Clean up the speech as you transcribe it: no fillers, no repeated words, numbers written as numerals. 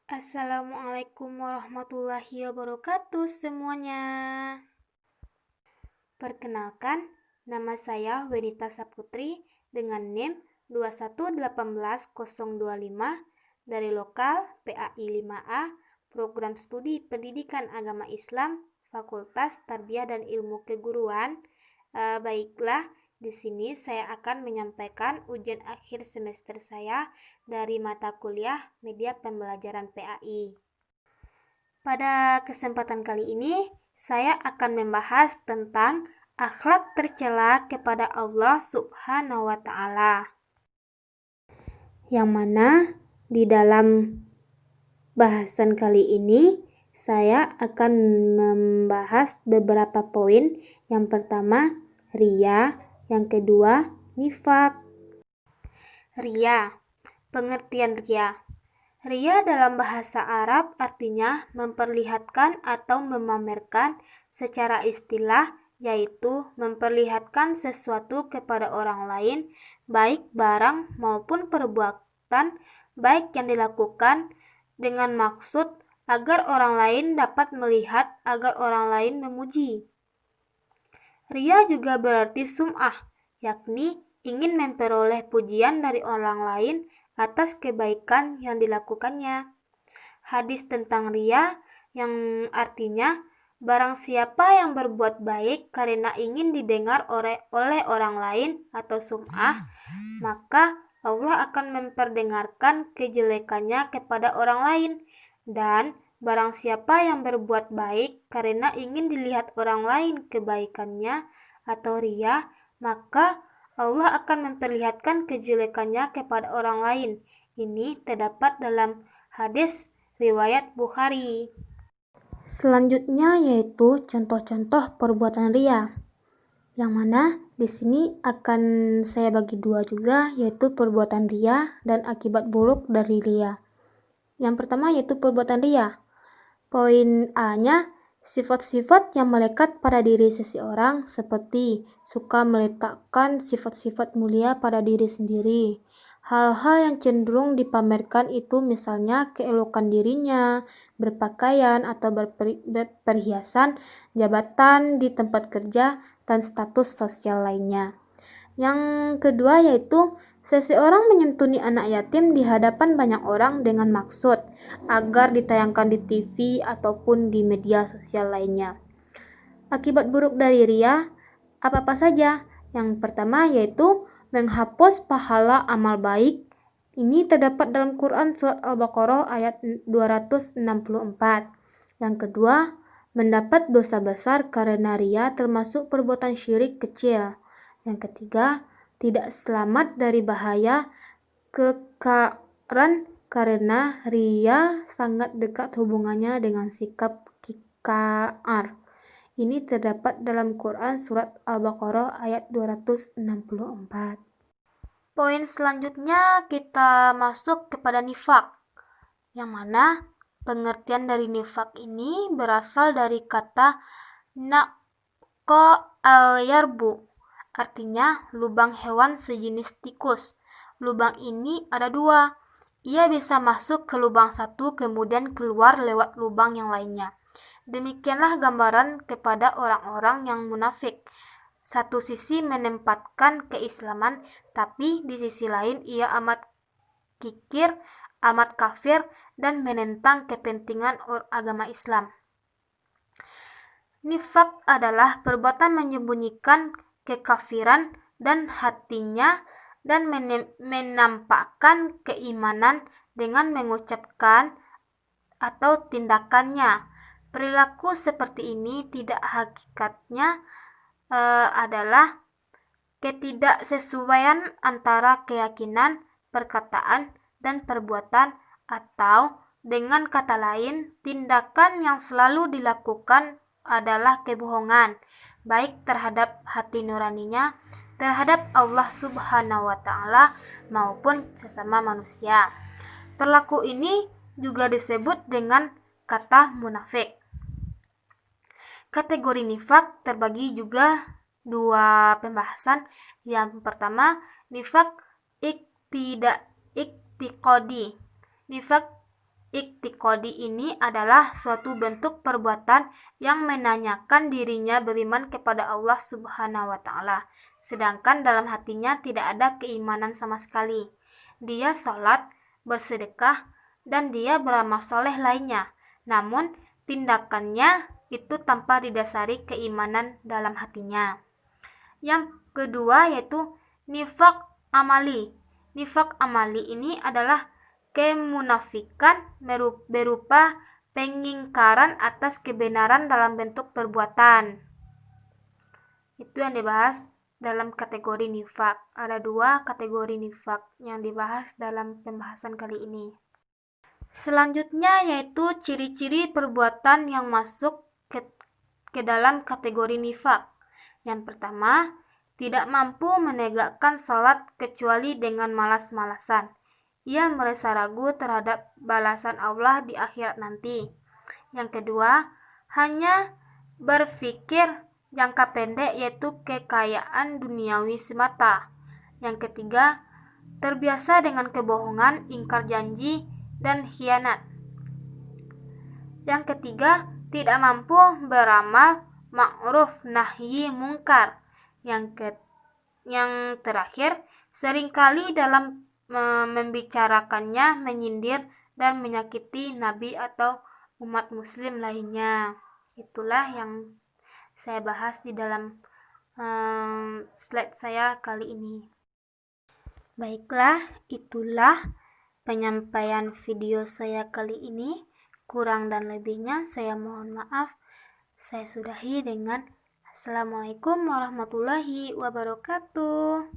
Assalamualaikum warahmatullahi wabarakatuh semuanya. Perkenalkan, nama saya Wenita Saputri dengan NIM 2118025 dari lokal PAI 5A, Program Studi Pendidikan Agama Islam, Fakultas Tarbiyah dan Ilmu Keguruan. Baiklah, di sini saya akan menyampaikan ujian akhir semester saya dari mata kuliah Media Pembelajaran PAI. Pada kesempatan kali ini, saya akan membahas tentang akhlak tercela kepada Allah Subhanahu wa Ta'ala. Yang mana di dalam bahasan kali ini, saya akan membahas beberapa poin. Yang pertama, riya. Yang kedua, nifak. Riya. Pengertian riya. Riya dalam bahasa Arab artinya memperlihatkan atau memamerkan. Secara istilah yaitu memperlihatkan sesuatu kepada orang lain, baik barang maupun perbuatan, baik yang dilakukan dengan maksud agar orang lain dapat melihat, agar orang lain memuji. Riya juga berarti sum'ah, yakni ingin memperoleh pujian dari orang lain atas kebaikan yang dilakukannya. Hadis tentang riya yang artinya barang siapa yang berbuat baik karena ingin didengar oleh orang lain atau sum'ah, maka Allah akan memperdengarkan kejelekannya kepada orang lain. Dan barang siapa yang berbuat baik karena ingin dilihat orang lain kebaikannya atau riya, maka Allah akan memperlihatkan kejelekannya kepada orang lain. Ini terdapat dalam hadis riwayat Bukhari. Selanjutnya yaitu contoh-contoh perbuatan riya. Yang mana di sini akan saya bagi dua juga, yaitu perbuatan riya dan akibat buruk dari riya. Yang pertama yaitu perbuatan riya. Poin A-nya, sifat-sifat yang melekat pada diri seseorang seperti suka meletakkan sifat-sifat mulia pada diri sendiri. Hal-hal yang cenderung dipamerkan itu misalnya keelokan dirinya, berpakaian atau berperhiasan, jabatan di tempat kerja, dan status sosial lainnya. Yang kedua yaitu seseorang menyentuni anak yatim di hadapan banyak orang dengan maksud agar ditayangkan di TV ataupun di media sosial lainnya. Akibat buruk dari riya apa-apa saja. Yang pertama yaitu menghapus pahala amal baik. Ini terdapat dalam Quran surat Al-Baqarah ayat 264. Yang kedua, mendapat dosa besar karena riya termasuk perbuatan syirik kecil. Yang ketiga, tidak selamat dari bahaya kekaran karena riya sangat dekat hubungannya dengan sikap kikar. Ini terdapat dalam Quran surat Al-Baqarah ayat 264. Poin selanjutnya kita masuk kepada nifak, yang mana pengertian dari nifak ini berasal dari kata naqqa al-yarbu, artinya lubang hewan sejenis tikus. Lubang ini ada dua. Ia bisa masuk ke lubang satu kemudian keluar lewat lubang yang lainnya. Demikianlah gambaran kepada orang-orang yang munafik. Satu sisi menempatkan keislaman, tapi di sisi lain ia amat kikir, amat kafir, dan menentang kepentingan agama Islam. Nifak adalah perbuatan menyembunyikan kekafiran dan hatinya dan menampakkan keimanan dengan mengucapkan atau tindakannya. Perilaku seperti ini tidak hakikatnya adalah ketidaksesuaian antara keyakinan, perkataan, dan perbuatan, atau dengan kata lain, tindakan yang selalu dilakukan adalah kebohongan, baik terhadap hati nuraninya, terhadap Allah Subhanahu wa Ta'ala, maupun sesama manusia. Perilaku ini juga disebut dengan kata munafik. Kategori nifak terbagi juga dua pembahasan. Yang pertama, nifak iktiqadi. Nifak iktiqadi i'tiqadi ini adalah suatu bentuk perbuatan yang menanyakan dirinya beriman kepada Allah Subhanahu wa Ta'ala, sedangkan dalam hatinya tidak ada keimanan sama sekali. Dia sholat, bersedekah, dan dia beramal soleh lainnya, namun tindakannya itu tanpa didasari keimanan dalam hatinya. Yang kedua yaitu nifaq amali. Nifaq amali ini adalah kemunafikan berupa pengingkaran atas kebenaran dalam bentuk perbuatan. Itu yang dibahas dalam kategori nifaq. Ada 2 kategori nifaq yang dibahas dalam pembahasan kali ini. Selanjutnya yaitu ciri-ciri perbuatan yang masuk ke dalam kategori nifaq. Yang pertama, tidak mampu menegakkan sholat kecuali dengan malas-malasan. Ia merasa ragu terhadap balasan Allah di akhirat nanti. Yang kedua, hanya berpikir jangka pendek yaitu kekayaan duniawi semata. Yang ketiga, terbiasa dengan kebohongan, ingkar janji, dan khianat. Yang ketiga, tidak mampu beramal ma'ruf nahyi mungkar. Yang terakhir, seringkali dalam membicarakannya menyindir dan menyakiti Nabi atau umat muslim lainnya. Itulah yang saya bahas di dalam slide saya kali ini. Baiklah, itulah penyampaian video saya kali ini. Kurang dan lebihnya saya mohon maaf. Saya sudahi dengan Assalamualaikum warahmatullahi wabarakatuh.